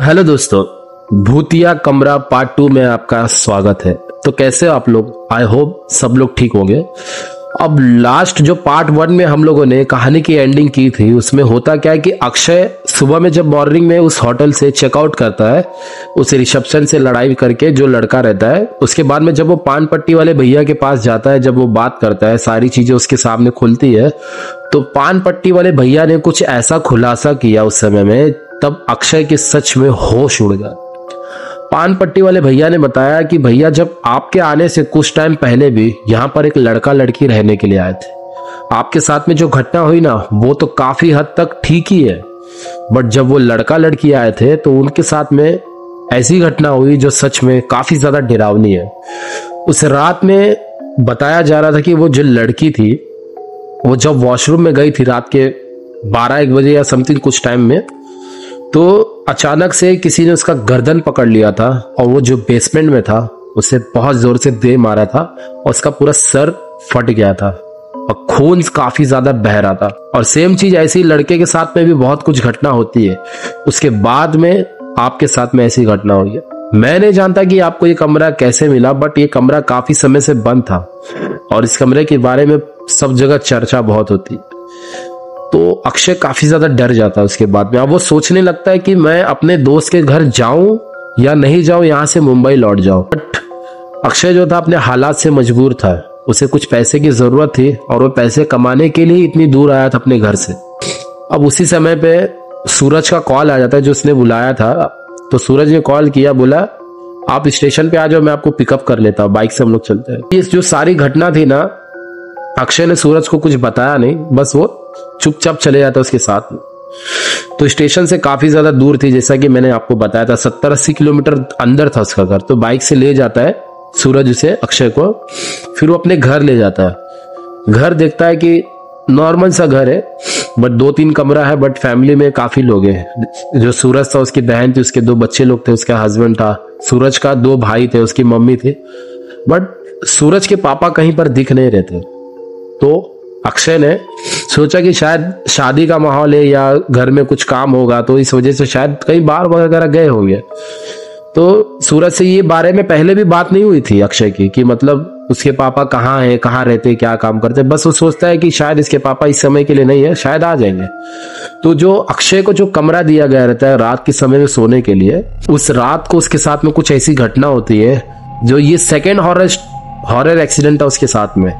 Hello दोस्तों, भूतिया कमरा पार्ट 2 में आपका स्वागत है। तो कैसे आप लोग? आई होप सब लोग ठीक होंगे। अब लास्ट जो पार्ट 1 में हम लोगों ने कहानी की एंडिंग की थी, उसमें होता क्या है कि अक्षय सुबह में जब मॉर्निंग में उस होटल से चेकआउट करता है, उस रिसेप्शन से लड़ाई करके जो लड़का रहता है, उसके बाद में जब वो पान पट्टी वाले भैया के पास जाता है, जब वो बात करता है, सारी चीजें उसके सामने खुलती है, तो पान पट्टी वाले भैया ने कुछ ऐसा खुलासा किया उस समय में, तब अक्षय के सच में होश उड़ गया। पान पट्टी वाले भैया ने बताया कि भैया, जब आपके आने से कुछ टाइम पहले भी यहाँ पर एक लड़का लड़की रहने के लिए आए थे। आपके साथ में जो घटना हुई ना, वो तो काफी हद तक ठीक ही है, बट जब वो लड़का लड़की आए थे तो उनके साथ में ऐसी घटना हुई जो सच में काफी ज्यादा डरावनी है। उस रात में बताया जा रहा था कि वो जो लड़की थी, वो जब वॉशरूम में गई थी रात के 12-1 बजे या समथिंग कुछ टाइम में, तो अचानक से किसी ने उसका गर्दन पकड़ लिया था और वो जो बेसमेंट में था उसे बहुत जोर से दे मारा था और उसका पूरा सर फट गया था और खून काफी ज्यादा बह रहा था। और सेम चीज ऐसी लड़के के साथ में भी बहुत कुछ घटना होती है। उसके बाद में आपके साथ में ऐसी घटना हुई है। मैं नहीं जानता कि आपको ये कमरा कैसे मिला, बट ये कमरा काफी समय से बंद था और इस कमरे के बारे में सब जगह चर्चा बहुत होती है। तो अक्षय काफी ज्यादा डर जाता है उसके बाद में। अब वो सोचने लगता है कि मैं अपने दोस्त के घर जाऊं या नहीं जाऊं, यहां से मुंबई लौट जाऊं। बट अक्षय जो था अपने हालात से मजबूर था, उसे कुछ पैसे की जरूरत थी और वो पैसे कमाने के लिए इतनी दूर आया था अपने घर से। अब उसी समय पे सूरज का कॉल आ जाता है, जो उसने बुलाया था। तो सूरज ने कॉल किया, बोला आप स्टेशन पे आ जाओ, मैं आपको पिकअप कर लेता हूँ, बाइक से हम लोग चलते हैं। इस जो सारी घटना थी ना, अक्षय ने सूरज को कुछ बताया नहीं, बस वो चुपचाप चले जाता उसके साथ में। तो स्टेशन से काफी ज्यादा दूर थी, जैसा कि मैंने आपको बताया था, 70-80 किलोमीटर अंदर था उसका घर। तो बाइक से ले जाता है सूरज उसे, अक्षय को, फिर वो अपने घर ले जाता है। घर देखता है कि नॉर्मल सा घर है, बट 2-3 कमरा है, बट फैमिली में काफी लोग हैं। जो सूरज था, उसकी बहन थी, उसके 2 बच्चे लोग थे, उसका हस्बैंड था, सूरज का 2 भाई थे, उसकी मम्मी थी, बट सूरज के पापा कहीं पर दिख नहीं रहे थे। तो अक्षय ने सोचा कि शायद शादी का माहौल है या घर में कुछ काम होगा, तो इस वजह से शायद कहीं बाहर वगैरह गए होंगे। तो सूरज से ये बारे में पहले भी बात नहीं हुई थी अक्षय की, कि मतलब उसके पापा कहाँ हैं, कहाँ रहते, क्या काम करते। बस वो सोचता है कि शायद इसके पापा इस समय के लिए नहीं है, शायद आ जाएंगे। तो जो अक्षय को जो कमरा दिया गया रहता है रात के समय में सोने के लिए, उस रात को उसके साथ में कुछ ऐसी घटना होती है जो ये सेकेंड हॉरर एक्सीडेंट था उसके साथ में।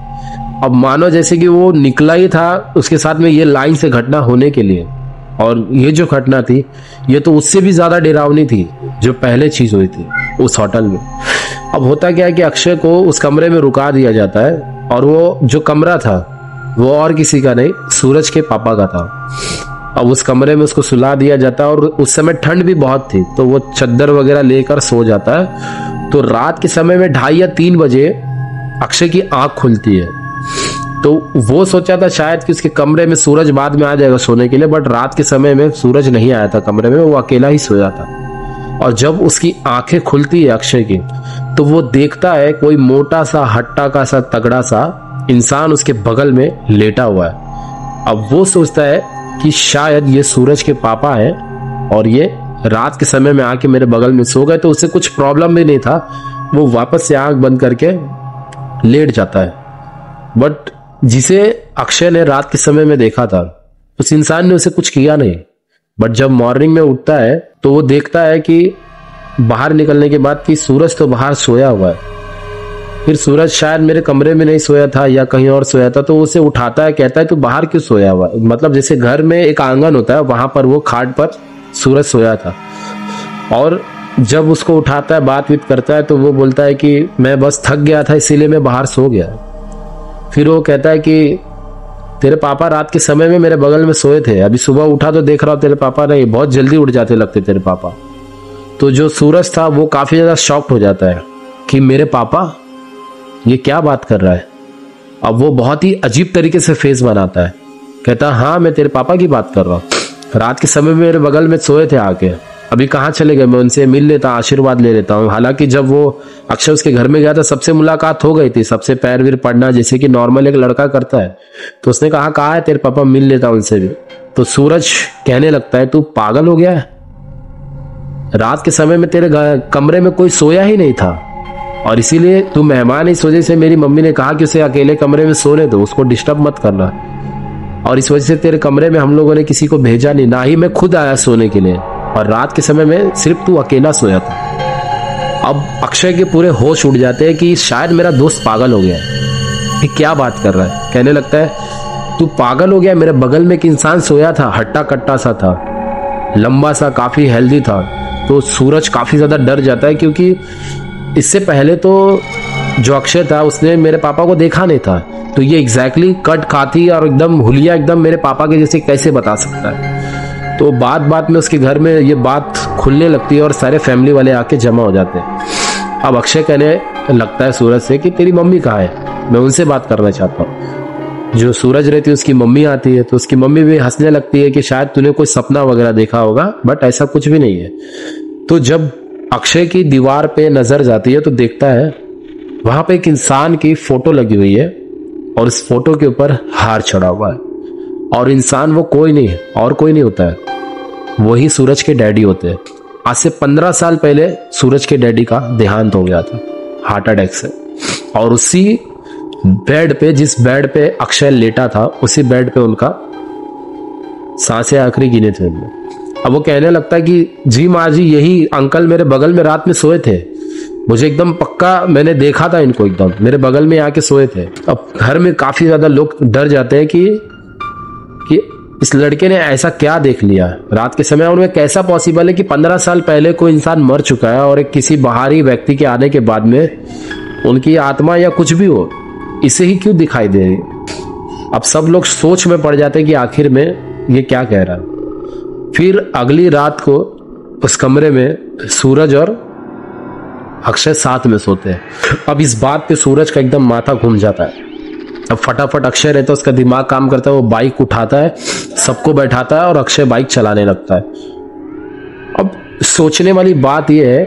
अब मानो जैसे कि वो निकला ही था उसके साथ में ये लाइन से घटना होने के लिए, और ये जो घटना थी ये तो उससे भी ज्यादा डरावनी थी जो पहले चीज हुई थी उस होटल में। अब होता क्या है कि अक्षय को उस कमरे में रुका दिया जाता है, और वो जो कमरा था वो और किसी का नहीं, सूरज के पापा का था। अब उस कमरे में उसको सुला दिया जाता है, और उस समय ठंड भी बहुत थी, तो वो चद्दर वगैरह लेकर सो जाता है। तो रात के समय में 2:30 या 3 बजे अक्षय की आंख खुलती है। तो वो सोचा था शायद कि उसके कमरे में सूरज बाद में आ जाएगा सोने के लिए, बट रात के समय में सूरज नहीं आया था कमरे में, वो अकेला ही सोया था। और जब उसकी आंखें खुलती है अक्षय की, तो वो देखता है कोई मोटा सा हट्टा का सा तगड़ा सा इंसान उसके बगल में लेटा हुआ है। अब वो सोचता है कि शायद ये सूरज के पापा है और ये रात के समय में आके मेरे बगल में सो गए। तो उसे कुछ प्रॉब्लम भी नहीं था, वो वापस से आंख बंद करके लेट जाता है। बट जिसे अक्षय ने रात के समय में देखा था, उस इंसान ने उसे कुछ किया नहीं। बट जब मॉर्निंग में उठता है तो वो देखता है कि बाहर निकलने के बाद कि सूरज तो बाहर सोया हुआ है। फिर सूरज शायद मेरे कमरे में नहीं सोया था या कहीं और सोया था, तो उसे उठाता है, कहता है तू बाहर क्यों सोया हुआ है। मतलब जैसे घर में एक आंगन होता है, वहां पर वो खाट पर सूरज सोया था। और जब उसको उठाता है, बात करता है, तो वो बोलता है कि मैं बस थक गया था इसीलिए मैं बाहर सो गया। फिर वो कहता है कि तेरे पापा रात के समय में मेरे बगल में सोए थे, अभी सुबह उठा तो देख रहा हूं तेरे पापा नहीं, बहुत जल्दी उठ जाते लगते तेरे पापा। तो जो सूरज था वो काफी ज्यादा शॉक्ड हो जाता है कि मेरे पापा, ये क्या बात कर रहा है। अब वो बहुत ही अजीब तरीके से फेस बनाता है, कहता हाँ मैं तेरे पापा की बात कर रहा हूँ, रात के समय में मेरे बगल में सोए थे आके, अभी कहाँ चले गए, मैं उनसे मिल लेता, आशीर्वाद ले लेता हूँ। हालांकि जब वो अक्षय उसके घर में गया था, सबसे मुलाकात हो गई थी, सबसे पैर वीर पड़ना जैसे कि नॉर्मल एक लड़का करता है। तो उसने कहा है तेरे पापा, मिल लेता उनसे भी। तो सूरज कहने लगता है तू पागल हो गया है, रात के समय में तेरे कमरे में कोई सोया ही नहीं था, और इसीलिए तू मेहमान इस वजह से मेरी मम्मी ने कहा कि उसे अकेले कमरे में सोने दो, उसको डिस्टर्ब मत करना, और इस वजह से तेरे कमरे में हम लोगों ने किसी को भेजा नहीं, ना ही मैं खुद आया सोने के लिए, और रात के समय में सिर्फ तू अकेला सोया था। अब अक्षय के पूरे होश उड़ जाते हैं कि शायद मेरा दोस्त पागल हो गया है, कि क्या बात कर रहा है। कहने लगता है तू पागल हो गया, मेरे बगल में एक इंसान सोया था, हट्टा कट्टा सा था, लंबा सा, काफी हेल्दी था। तो सूरज काफी ज्यादा डर जाता है, क्योंकि इससे पहले तो जो अक्षय था उसने मेरे पापा को देखा नहीं था, तो ये एग्जैक्टली कट खाती और एकदम हुलिया एकदम मेरे पापा के जैसे कैसे बता सकता है। तो बात बात में उसके घर में ये बात खुलने लगती है और सारे फैमिली वाले आके जमा हो जाते हैं। अब अक्षय कहने लगता है सूरज से कि तेरी मम्मी कहाँ है, मैं उनसे बात करना चाहता हूँ। जो सूरज रहती है उसकी मम्मी आती है, तो उसकी मम्मी भी हंसने लगती है कि शायद तूने कोई सपना वगैरह देखा होगा, बट ऐसा कुछ भी नहीं है। तो जब अक्षय की दीवार पे नजर जाती है तो देखता है वहां पे एक इंसान की फोटो लगी हुई है, और इस फोटो के ऊपर हार चढ़ा हुआ है, और इंसान वो कोई नहीं है, और कोई नहीं होता है, वही सूरज के डैडी होते हैं। आज से 15 साल पहले सूरज के डैडी का देहांत हो गया था हार्ट अटैक से, और उसी बेड पे, जिस बेड पे अक्षय लेटा था, उसी बेड पे उनका सांसें आखिरी गिने थे उनने। अब वो कहने लगता है कि जी माँ जी, यही अंकल मेरे बगल में रात में सोए थे, मुझे एकदम पक्का मैंने देखा था इनको, एकदम मेरे बगल में आके सोए थे। अब घर में काफी ज्यादा लोग डर जाते हैं कि इस लड़के ने ऐसा क्या देख लिया रात के समय, उनमें कैसा पॉसिबल है कि 15 साल पहले कोई इंसान मर चुका है और एक किसी बाहरी व्यक्ति के आने के बाद में उनकी आत्मा या कुछ भी हो इसे ही क्यों दिखाई दे रही। अब सब लोग सोच में पड़ जाते हैं कि आखिर में ये क्या कह रहा है। फिर अगली रात को उस कमरे में सूरज और अक्षय साथ में सोते हैं। अब इस बात पे सूरज का एकदम माथा घूम जाता है। अब फटाफट अक्षय रहता है, उसका दिमाग काम करता है, वो बाइक उठाता है, सबको बैठाता है और अक्षय बाइक चलाने लगता है। अब सोचने वाली बात यह है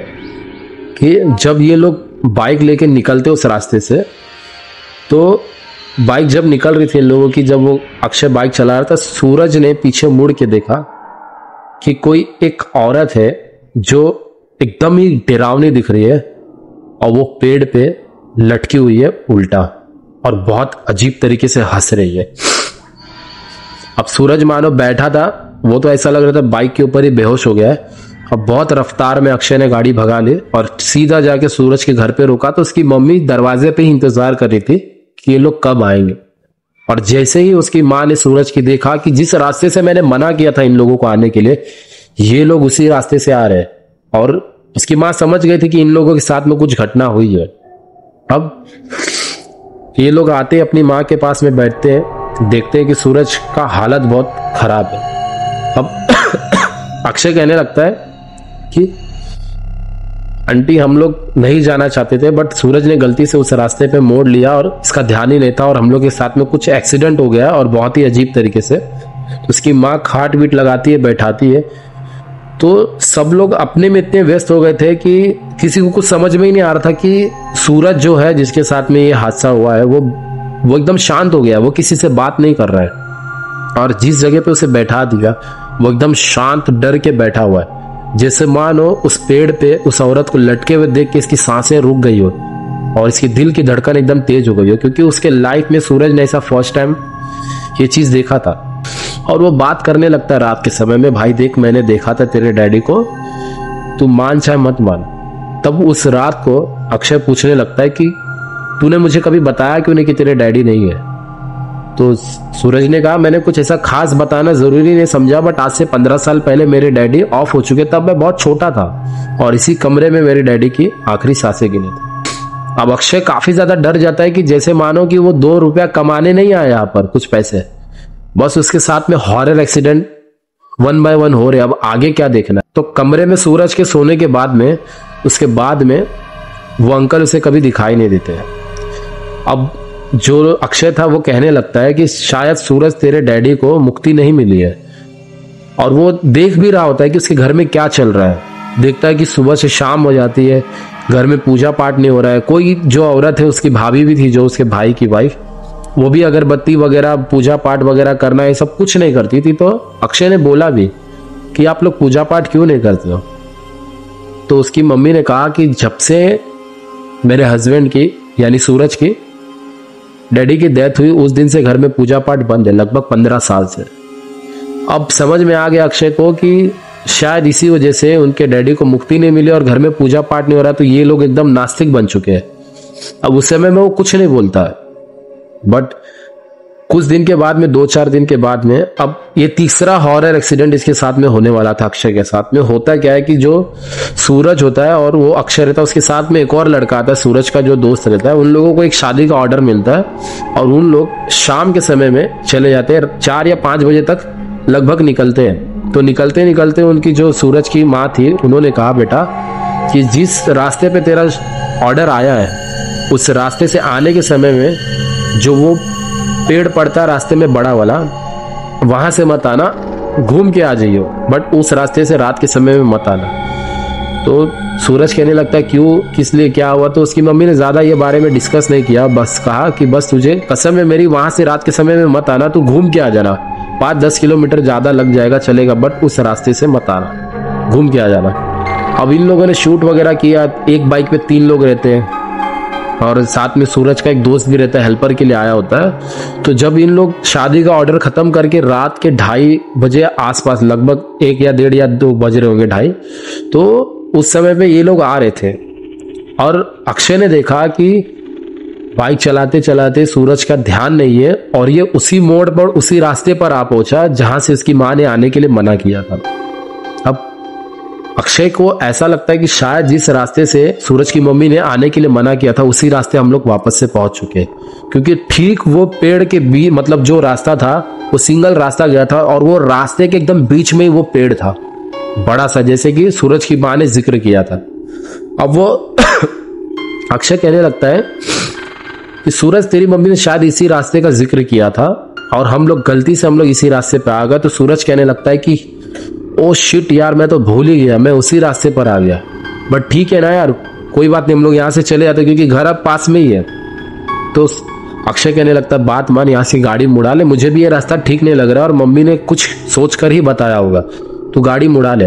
कि जब ये लोग बाइक लेके निकलते उस रास्ते से, तो बाइक जब निकल रही थी इन लोगों की, जब वो अक्षय बाइक चला रहा था, सूरज ने पीछे मुड़ के देखा कि कोई एक औरत है जो एकदम ही डरावनी दिख रही है, और वो पेड़ पे लटकी हुई है उल्टा, और बहुत अजीब तरीके से हंस रही है। अब सूरज मानो बैठा था, वो तो ऐसा लग रहा था बाइक के ऊपर ही बेहोश हो गया है। अब बहुत रफ्तार में अक्षय ने गाड़ी भगा ली और सीधा जाके सूरज के घर पे रुका, तो उसकी मम्मी दरवाजे पे ही इंतजार कर रही थी कि ये लोग कब आएंगे। और जैसे ही उसकी माँ ने सूरज की देखा कि जिस रास्ते से मैंने मना किया था इन लोगों को आने के लिए, ये लोग उसी रास्ते से आ रहे हैं, और उसकी माँ समझ गई थी कि इन लोगों के साथ में कुछ घटना हुई है। अब ये लोग आते अपनी माँ के पास में बैठते हैं, देखते हैं कि सूरज का हालत बहुत खराब है। अब अक्षय कहने लगता है कि आंटी हम लोग नहीं जाना चाहते थे, बट सूरज ने गलती से उस रास्ते पे मोड़ लिया और इसका ध्यान ही नहीं था, और हम लोग के साथ में कुछ एक्सीडेंट हो गया और बहुत ही अजीब तरीके से। तो उसकी माँ खाट बीट लगाती है, बैठाती है। तो सब लोग अपने में इतने व्यस्त हो गए थे कि किसी को कुछ समझ में ही नहीं आ रहा था कि सूरज जो है जिसके साथ में ये हादसा हुआ है वो एकदम शांत हो गया, वो किसी से बात नहीं कर रहा है, और जिस जगह पे उसे बैठा दिया वो एकदम शांत डर के बैठा हुआ है, जैसे मानो उस पेड़ पे उस औरत को लटके हुए देख के इसकी सांसें रुक गई हो और इसकी दिल की धड़कन एकदम तेज हो गई हो, क्योंकि उसके लाइफ में सूरज ने ऐसा फर्स्ट टाइम ये चीज देखा था। और वो बात करने लगता है रात के समय में, भाई देख मैंने देखा था तेरे डैडी को, तू मान चाहे मत मान। तब उस रात को अक्षय पूछने लगता है कि तूने मुझे कभी बताया क्यों नहीं कि तेरे डैडी नहीं है। तो सूरज ने कहा मैंने कुछ ऐसा खास बताना जरूरी नहीं समझा, बट आज से 15 साल पहले मेरे डैडी ऑफ हो चुके, तब मैं बहुत छोटा था और इसी कमरे में मेरे डैडी की आखिरी सांसें गिनी थी। अब अक्षय काफी ज्यादा डर जाता है कि जैसे मानो कि वो 2 रुपया कमाने नहीं आया यहाँ पर कुछ पैसे, बस उसके साथ में हॉरर एक्सीडेंट 1 बाय 1 हो रहे। अब आगे क्या देखना। तो कमरे में सूरज के सोने के बाद में, उसके बाद में वो अंकल उसे कभी दिखाई नहीं देते। अब जो अक्षय था वो कहने लगता है कि शायद सूरज तेरे डैडी को मुक्ति नहीं मिली है, और वो देख भी रहा होता है कि उसके घर में क्या चल रहा है। देखता है कि सुबह से शाम हो जाती है, घर में पूजा पाठ नहीं हो रहा है। कोई जो औरत है उसकी भाभी भी थी, जो उसके भाई की वाइफ, वो भी अगरबत्ती वगैरह पूजा पाठ वगैरह करना ये सब कुछ नहीं करती थी। तो अक्षय ने बोला भी कि आप लोग पूजा पाठ क्यों नहीं करते हो। तो उसकी मम्मी ने कहा कि जब से मेरे हस्बैंड की यानी सूरज की डैडी की डेथ हुई उस दिन से घर में पूजा पाठ बंद है, लगभग 15 साल से। अब समझ में आ गया अक्षय को कि शायद इसी वजह से उनके डैडी को मुक्ति नहीं मिली और घर में पूजा पाठ नहीं हो रहा, तो ये लोग एकदम नास्तिक बन चुके हैं। अब उस समय में वो कुछ नहीं बोलता है, बट कुछ दिन के बाद में 2-4 दिन के बाद में अब ये तीसरा हॉरर एक्सीडेंट इसके साथ में होने वाला था। अक्षय के साथ में होता क्या है कि जो सूरज होता है और वो अक्षय रहता है, उसके साथ में एक और लड़का आता है, सूरज का जो दोस्त रहता है। उन लोगों को एक शादी का ऑर्डर मिलता है और उन लोग शाम के समय में चले जाते हैं, 4 या 5 बजे तक लगभग निकलते हैं। तो निकलते निकलते उनकी जो सूरज की माँ थी, उन्होंने कहा बेटा कि जिस रास्ते पे तेरा ऑर्डर आया है उस रास्ते से आने के समय में जो वो पेड़ पड़ता है रास्ते में बड़ा वाला, वहां से मत आना, घूम के आ जाइयो, बट उस रास्ते से रात के समय में मत आना। तो सूरज कहने लगता है क्यों, किस लिए, क्या हुआ? तो उसकी मम्मी ने ज्यादा ये बारे में डिस्कस नहीं किया, बस कहा कि बस तुझे कसम है मेरी, वहां से रात के समय में मत आना, तू घूम के आ जाना, 5-10 किलोमीटर ज्यादा लग जाएगा चलेगा, बट उस रास्ते से मत आना, घूम के आ जाना। अब इन लोगों ने शूट वगैरह किया। एक बाइक पे 3 लोग रहते हैं और साथ में सूरज का एक दोस्त भी रहता है, हेल्पर के लिए आया होता है। तो जब इन लोग शादी का ऑर्डर खत्म करके रात के 2:30 बजे आसपास, लगभग 1 या 1:30 या 2 बज रहे होंगे, 2:30, तो उस समय पे ये लोग आ रहे थे और अक्षय ने देखा कि बाइक चलाते चलाते सूरज का ध्यान नहीं है और ये उसी मोड़ पर, उसी रास्ते पर आ पहुंचा जहां से उसकी मां ने आने के लिए मना किया था। अब अक्षय को ऐसा लगता है कि शायद जिस रास्ते से सूरज की मम्मी ने आने के लिए मना किया था उसी रास्ते हम लोग वापस से पहुंच चुके हैं, क्योंकि ठीक वो पेड़ के बीच, मतलब जो रास्ता था वो सिंगल रास्ता गया था और वो रास्ते के एकदम बीच में ही वो पेड़ था, बड़ा सा, जैसे कि सूरज की मां ने जिक्र किया था। अब वो अक्षय कहने लगता है कि सूरज तेरी मम्मी ने शायद इसी रास्ते का जिक्र किया था और हम लोग गलती से इसी रास्ते पे आ गए। तो सूरज कहने लगता है कि ओ शिट यार, मैं तो भूल ही गया, मैं उसी रास्ते पर आ गया, बट ठीक है ना यार, कोई बात नहीं, हम लोग यहाँ से चले जाते क्योंकि घर अब पास में ही है। तो अक्षय कहने लगता है बात मान, यहाँ से गाड़ी मुड़ा ले, मुझे भी ये रास्ता ठीक नहीं लग रहा और मम्मी ने कुछ सोच कर ही बताया होगा, तू गाड़ी मुड़ा ले।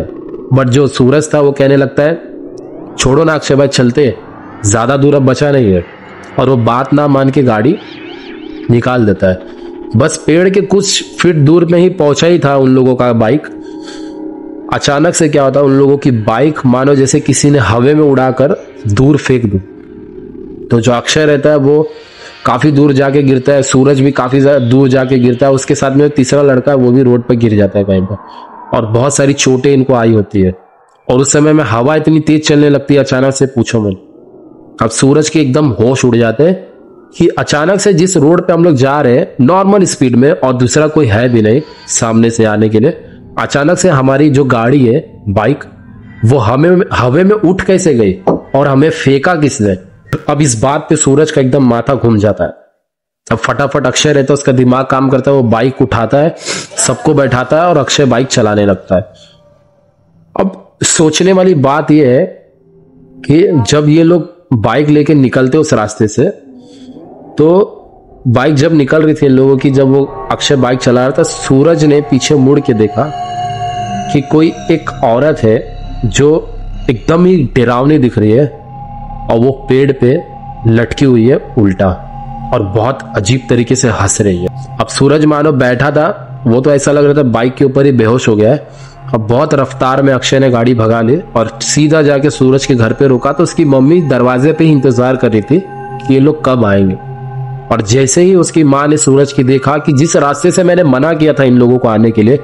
बट जो सूरज था वो कहने लगता है छोड़ो ना अक्षय भाई, चलते, ज्यादा दूर अब बचा नहीं है, और वो बात ना मान के गाड़ी निकाल देता है। बस पेड़ के कुछ फीट दूर में ही पहुंचा ही था उन लोगों का बाइक। अचानक से क्या होता है, उन लोगों की बाइक मानो जैसे किसी ने हवा में उड़ाकर दूर फेंक दी। तो जो अक्षय रहता है वो काफी दूर जाके गिरता है, सूरज भी काफी दूर जाके गिरता है, उसके साथ में तीसरा लड़का है वो भी रोड पर गिर जाता है कहीं पर, और बहुत सारी चोटें इनको आई होती है। और उस समय में हवा इतनी तेज चलने लगती है अचानक से, पूछो मत। अब सूरज के एकदम होश उड़ जाते हैं कि अचानक से जिस रोड पे हम लोग जा रहे हैं नॉर्मल स्पीड में और दूसरा कोई है भी नहीं सामने से आने के लिए, अचानक से हमारी जो गाड़ी है बाइक वो हवे में उठ कैसे गई और हमें फेंका किसने। अब इस बात पे सूरज का एकदम माथा घूम जाता है। अब फटाफट अक्षय रहता है, उसका दिमाग काम करता है, वो बाइक उठाता है, सबको बैठाता है और अक्षय बाइक चलाने लगता है। अब सोचने वाली बात यह है कि जब ये लोग बाइक लेके निकलते उस रास्ते से, तो बाइक जब निकल रही थी लोगों की, जब वो अक्षय बाइक चला रहा था, सूरज ने पीछे मुड़ के देखा कि कोई एक औरत है जो एकदम ही डरावनी दिख रही है और वो पेड़ पे लटकी हुई है उल्टा और बहुत अजीब तरीके से हंस रही है। अब सूरज मानो बैठा था, वो तो ऐसा लग रहा था बाइक के ऊपर ही बेहोश हो गया है। अब बहुत रफ्तार में अक्षय ने गाड़ी भगा ली और सीधा जाके सूरज के घर पे रुका। तो उसकी मम्मी दरवाजे पे ही इंतजार कर रही थी कि ये लोग कब आएंगे। और जैसे ही उसकी माँ ने सूरज की देखा कि जिस रास्ते से मैंने मना किया था इन लोगों को आने के लिए,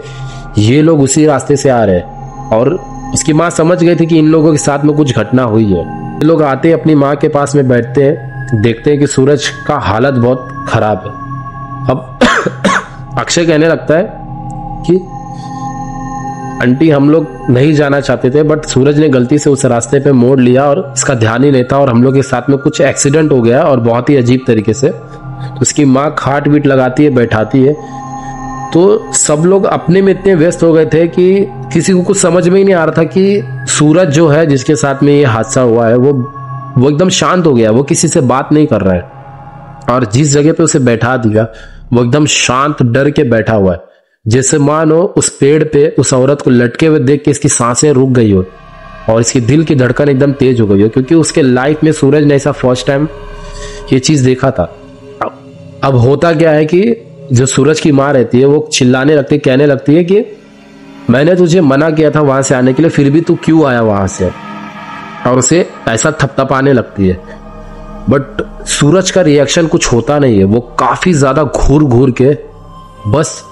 ये लोग उसी रास्ते से आ रहे हैं, और उसकी माँ समझ गई थी कि इन लोगों के साथ में कुछ घटना हुई है। ये लोग आते अपनी माँ के पास में बैठते हैं, देखते हैं कि सूरज का हालत बहुत खराब है। अब अक्षय कहने लगता है कि आंटी हम लोग नहीं जाना चाहते थे, बट सूरज ने गलती से उस रास्ते पे मोड़ लिया और इसका ध्यान ही नहीं था और हम लोग के साथ में कुछ एक्सीडेंट हो गया और बहुत ही अजीब तरीके से। तो उसकी माँ खाट बीट लगाती है, बैठाती है। तो सब लोग अपने में इतने व्यस्त हो गए थे कि किसी को कुछ समझ में ही नहीं आ रहा था कि सूरज जो है जिसके साथ में ये हादसा हुआ है वो एकदम शांत हो गया, वो किसी से बात नहीं कर रहा है। और जिस जगह पे उसे बैठा दिया वो एकदम शांत डर के बैठा हुआ है, जैसे मानो उस पेड़ पे उस औरत को लटके हुए देख के इसकी सांसें रुक गई हो। और इसके दिल की धड़कन एकदम तेज हो गई है, क्योंकि उसके लाइफ में सूरज ने ऐसा फर्स्ट टाइम ये चीज देखा था। अब होता क्या है कि जो सूरज की माँ रहती है वो चिल्लाने लगती है, कहने लगती है कि मैंने तुझे मना किया था वहां से आने के लिए, फिर भी तू क्यों आया वहां से, और उसे ऐसा थपथपाने लगती है। बट सूरज का रिएक्शन कुछ होता नहीं है, वो काफी ज्यादा घूर घूर के बस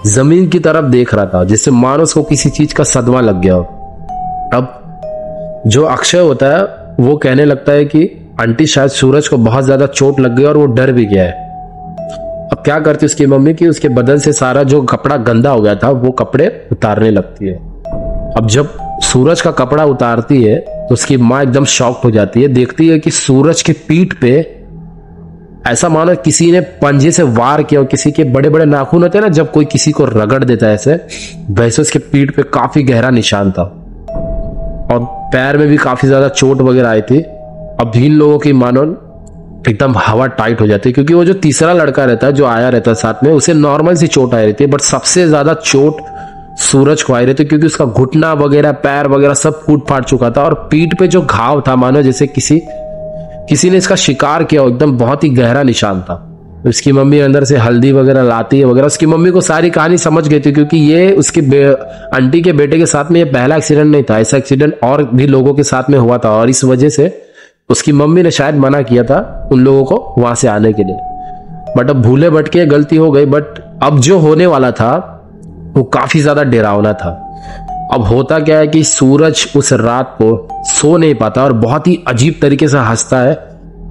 जमीन की तरफ देख रहा था, जिससे मानो उसको किसी चीज का सदमा लग गया हो। अब जो अक्षय होता है वो कहने लगता है कि आंटी शायद सूरज को बहुत ज्यादा चोट लग गई और वो डर भी गया है। अब क्या करती है उसकी मम्मी कि उसके बदन से सारा जो कपड़ा गंदा हो गया था वो कपड़े उतारने लगती है। अब जब सूरज का कपड़ा उतारती है तो उसकी माँ एकदम शॉक्ड हो जाती है, देखती है कि सूरज की पीठ पे ऐसा मानो किसी ने पंजे से वार किया, और किसी के बड़े बड़े नाखून होते हैं ना जब कोई किसी को रगड़ देता है ऐसे, वैसे उसके पीठ पे काफी गहरा निशान था और पैर में भी काफी ज्यादा चोट वगैरह आई थी। अब इन लोगों की मानो एकदम हवा टाइट हो जाती है, क्योंकि वो जो तीसरा लड़का रहता है जो आया रहता है साथ में, उसे नॉर्मल सी चोट आई रहती है, बट सबसे ज्यादा चोट सूरज को आई रहती है, क्योंकि उसका घुटना वगैरह पैर वगैरह सब फूट फाट चुका था और पीठ पे जो घाव था मानो जैसे किसी ने इसका शिकार किया हो, एकदम बहुत ही गहरा निशान था। उसकी मम्मी अंदर से हल्दी वगैरह लाती है वगैरह। उसकी मम्मी को सारी कहानी समझ गई थी, क्योंकि ये उसकी आंटी के बेटे के साथ में ये पहला एक्सीडेंट नहीं था, ऐसा एक्सीडेंट और भी लोगों के साथ में हुआ था, और इस वजह से उसकी मम्मी ने शायद मना किया था उन लोगों को वहां से आने के लिए। बट अब भूले भटके गलती हो गई, बट अब जो होने वाला था वो काफी ज्यादा डरावना था। अब होता क्या है कि सूरज उस रात को सो नहीं पाता और बहुत ही अजीब तरीके से हंसता है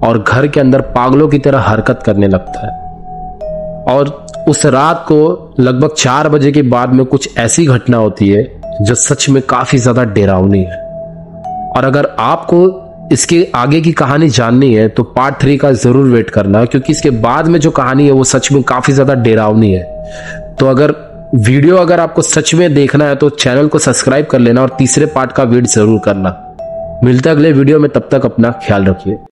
और घर के अंदर पागलों की तरह हरकत करने लगता है। और उस रात को लगभग 4 बजे के बाद में कुछ ऐसी घटना होती है जो सच में काफी ज्यादा डरावनी है। और अगर आपको इसके आगे की कहानी जाननी है तो पार्ट 3 का जरूर वेट करना, क्योंकि इसके बाद में जो कहानी है वो सच में काफी ज्यादा डरावनी है। तो अगर आपको सच में देखना है तो चैनल को सब्सक्राइब कर लेना और तीसरे पार्ट का वेट जरूर करना। मिलते अगले वीडियो में, तब तक अपना ख्याल रखिए।